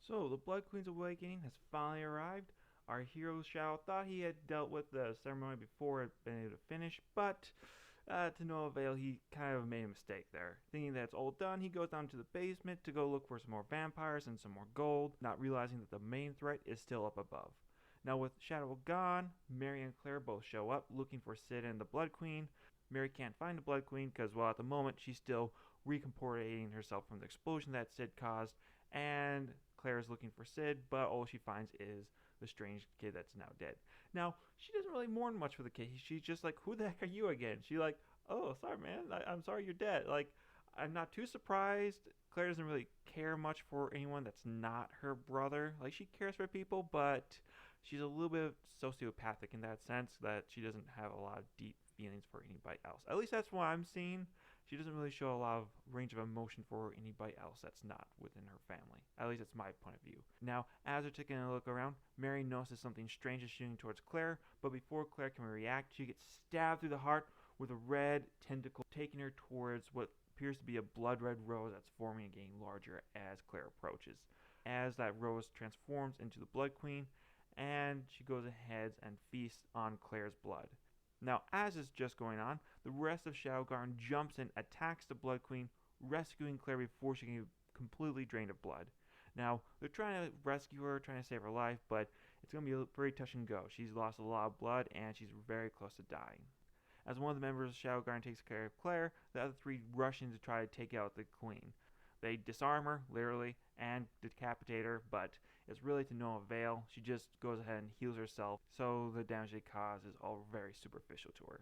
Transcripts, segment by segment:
So, the Blood Queen's awakening has finally arrived. Our hero Shao thought he had dealt with the ceremony before it had been able to finish, but to no avail, he kind of made a mistake there. Thinking that it's all done, he goes down to the basement to go look for some more vampires and some more gold, not realizing that the main threat is still up above. Now, with Shadow gone, Mary and Claire both show up looking for Sid and the Blood Queen. Mary can't find the Blood Queen because, well, at the moment, she's still recomportating herself from the explosion that Sid caused, and Claire is looking for Sid, but all she finds is the strange kid that's now dead. Now, she doesn't really mourn much for the kid. She's just like, who the heck are you again? She's like, oh, sorry, man. I'm sorry you're dead. Like, I'm not too surprised. Claire doesn't really care much for anyone that's not her brother. Like, she cares for people, but she's a little bit sociopathic in that sense that she doesn't have a lot of deep feelings for anybody else. At least that's what I'm seeing. She doesn't really show a lot of range of emotion for anybody else that's not within her family. At least that's my point of view. Now, as they're taking a look around, Mary notices something strange is shooting towards Claire, but before Claire can react, she gets stabbed through the heart with a red tentacle, taking her towards what appears to be a blood red rose that's forming and getting larger as Claire approaches. As that rose transforms into the Blood Queen, and she goes ahead and feasts on Claire's blood. Now, as is just going on, the rest of Shadowgarn jumps in, attacks the Blood Queen, rescuing Claire before she can be completely drained of blood. Now, they're trying to rescue her, trying to save her life, but it's going to be a very touch and go. She's lost a lot of blood, and she's very close to dying. As one of the members of Shadowgarn takes care of Claire, the other three rush in to try to take out the Queen. They disarm her, literally, and decapitate her, but it's really to no avail. She just goes ahead and heals herself, so the damage they cause is all very superficial to her.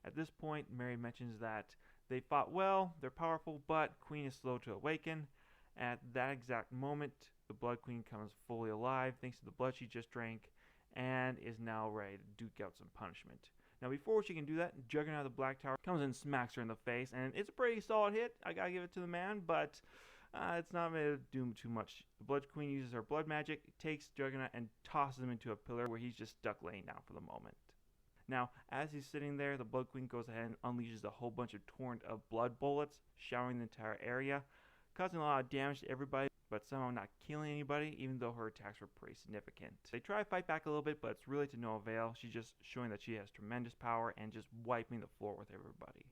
At this point, Mary mentions that they fought well, they're powerful, but Queen is slow to awaken. At that exact moment, the Blood Queen comes fully alive thanks to the blood she just drank, and is now ready to duke out some punishment. Now, before she can do that, Juggernaut of the Black Tower comes and smacks her in the face, and it's a pretty solid hit. I gotta give it to the man, but it's not going to do too much. The Blood Queen uses her blood magic, takes Juggernaut, and tosses him into a pillar where he's just stuck laying down for the moment. Now, as he's sitting there, the Blood Queen goes ahead and unleashes a whole bunch of torrent of blood bullets, showering the entire area, causing a lot of damage to everybody, but somehow not killing anybody, even though her attacks were pretty significant. They try to fight back a little bit, but it's really to no avail. She's just showing that she has tremendous power and just wiping the floor with everybody.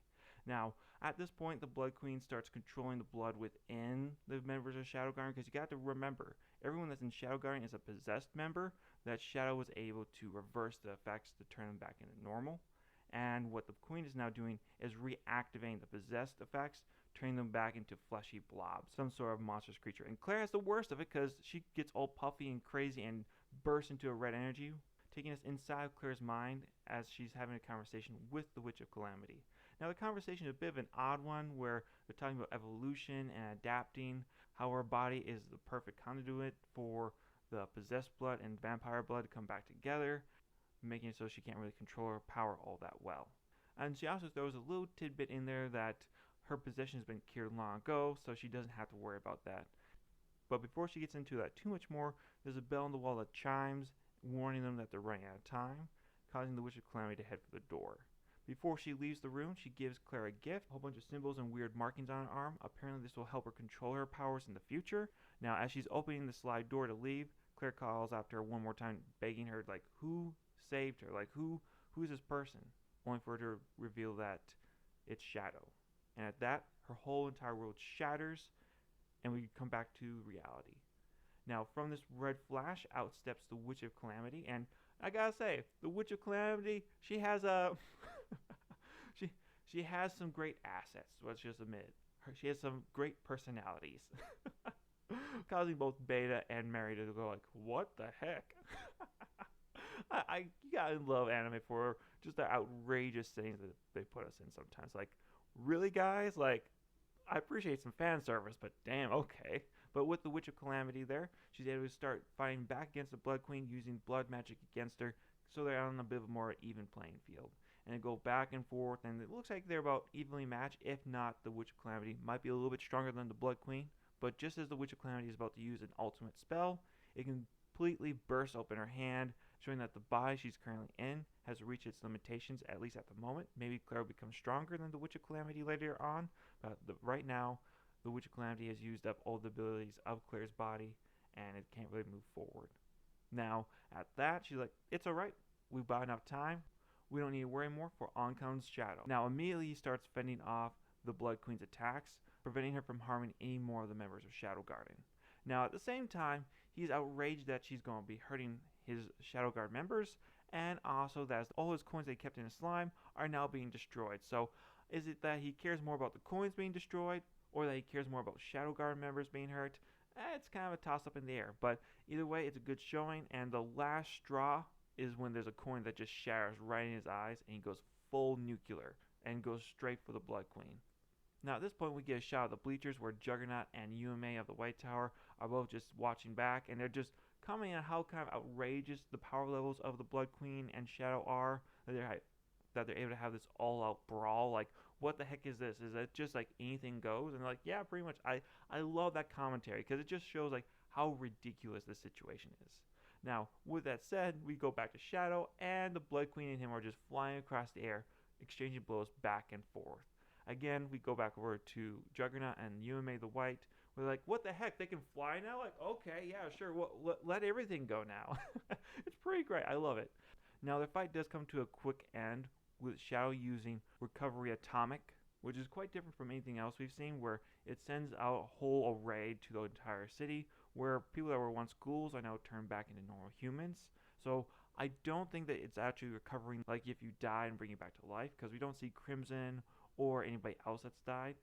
Now, at this point, the Blood Queen starts controlling the blood within the members of Shadowgarn, because you got to remember, everyone that's in Shadowgarn is a possessed member that Shadow was able to reverse the effects to turn them back into normal. And what the Queen is now doing is reactivating the possessed effects, turning them back into fleshy blobs, some sort of monstrous creature. And Claire has the worst of it because she gets all puffy and crazy and bursts into a red energy, taking us inside of Claire's mind as she's having a conversation with the Witch of Calamity. Now, the conversation is a bit of an odd one where they're talking about evolution and adapting, how her body is the perfect conduit for the possessed blood and vampire blood to come back together, making it so she can't really control her power all that well. And she also throws a little tidbit in there that her possession has been cured long ago, so she doesn't have to worry about that. But before she gets into that too much more, there's a bell on the wall that chimes, warning them that they're running out of time, causing the Witch of Calamity to head for the door. Before she leaves the room, she gives Claire a gift, a whole bunch of symbols and weird markings on her arm. Apparently this will help her control her powers in the future. Now, as she's opening the slide door to leave, Claire calls after her one more time, begging her, like, who saved her? Like, who's this person? Only for her to reveal that it's Shadow. And at that, her whole entire world shatters, and we come back to reality. Now, from this red flash, out steps the Witch of Calamity, and I gotta say, the Witch of Calamity, she has a she has some great assets. Let's just admit it. She has some great personalities, causing both Beta and Mary to go like, "What the heck?" You gotta love anime for just the outrageous things that they put us in sometimes. Like, really, guys? Like, I appreciate some fan service, but damn, okay. But with the Witch of Calamity there, she's able to start fighting back against the Blood Queen using blood magic against her, so they're on a bit of a more even playing field. And they go back and forth, and it looks like they're about evenly matched. If not, the Witch of Calamity might be a little bit stronger than the Blood Queen. But just as the Witch of Calamity is about to use an ultimate spell, it completely bursts open her hand, showing that the body she's currently in has reached its limitations, at least at the moment. Maybe Claire will become stronger than the Witch of Calamity later on, but right now, the Witch of Calamity has used up all the abilities of Claire's body, and it can't really move forward. Now, at that, she's like, it's alright. We've bought enough time. We don't need to worry more, for on comes Shadow. Now, immediately he starts fending off the Blood Queen's attacks, preventing her from harming any more of the members of Shadow Garden. Now, at the same time, he's outraged that she's going to be hurting his Shadow Guard members, and also that all his coins that he kept in his slime are now being destroyed. So, is it that he cares more about the coins being destroyed, or that he cares more about Shadow Guard members being hurt? It's kind of a toss up in the air, but either way, it's a good showing. And the last straw is when there's a coin that just shatters right in his eyes, and he goes full nuclear and goes straight for the Blood Queen. Now at this point, we get a shot of the bleachers where Juggernaut and UMA of the White Tower are both just watching back, and they're just commenting on how kind of outrageous the power levels of the Blood Queen and Shadow are. That they're able to have this all-out brawl. Like, what the heck is this? Is it just like anything goes? And they're like, yeah, pretty much. I love that commentary because it just shows like how ridiculous the situation is. Now, with that said, we go back to Shadow, and the Blood Queen and him are just flying across the air, exchanging blows back and forth. Again, we go back over to Juggernaut and UMA the White. We're like, what the heck? They can fly now? Like, okay, yeah, sure. Well, let everything go now. It's pretty great. I love it. Now, the fight does come to a quick end with Shadow using Recovery Atomic, which is quite different from anything else we've seen, where it sends out a whole array to the entire city, where people that were once ghouls are now turned back into normal humans. So I don't think that it's actually recovering like if you die and bring you back to life, because we don't see Crimson or anybody else that's died.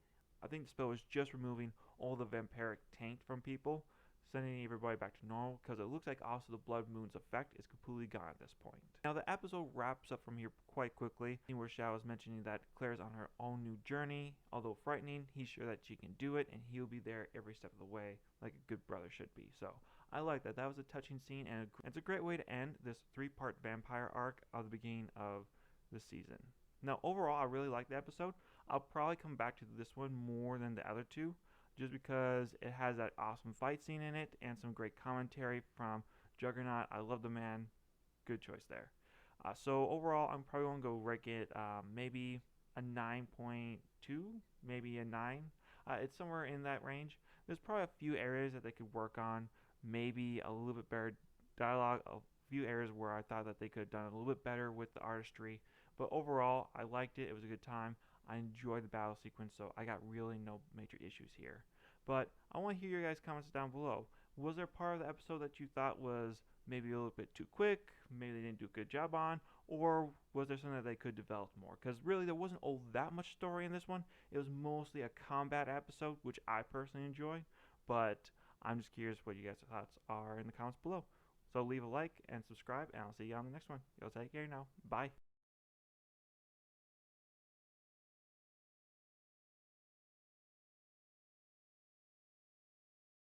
I think the spell is just removing all the vampiric taint from people, sending everybody back to normal, because it looks like also the Blood Moon's effect is completely gone at this point. Now the episode wraps up from here quite quickly, where Shadow is mentioning that Claire's on her own new journey. Although frightening, he's sure that she can do it, and he'll be there every step of the way, like a good brother should be. So I like that. That was a touching scene, and it's a great way to end this 3-part vampire arc of the beginning of the season. Now overall, I really like the episode. I'll probably come back to this one more than the other two, just because it has that awesome fight scene in it and some great commentary from Juggernaut. I love the man. Good choice there. So overall, I'm probably going to go rank it maybe a 9.2, maybe a 9. It's somewhere in that range. There's probably a few areas that they could work on, maybe a little bit better dialogue, a few areas where I thought that they could have done a little bit better with the artistry. But overall, I liked it. It was a good time. I enjoyed the battle sequence, so I got really no major issues here. But I want to hear your guys' comments down below. Was there part of the episode that you thought was maybe a little bit too quick, maybe they didn't do a good job on, or was there something that they could develop more? Because really there wasn't all that much story in this one. It was mostly a combat episode, which I personally enjoy, but I'm just curious what you guys' thoughts are in the comments below. So leave a like and subscribe, and I'll see you on the next one. Yo, take care now. Bye.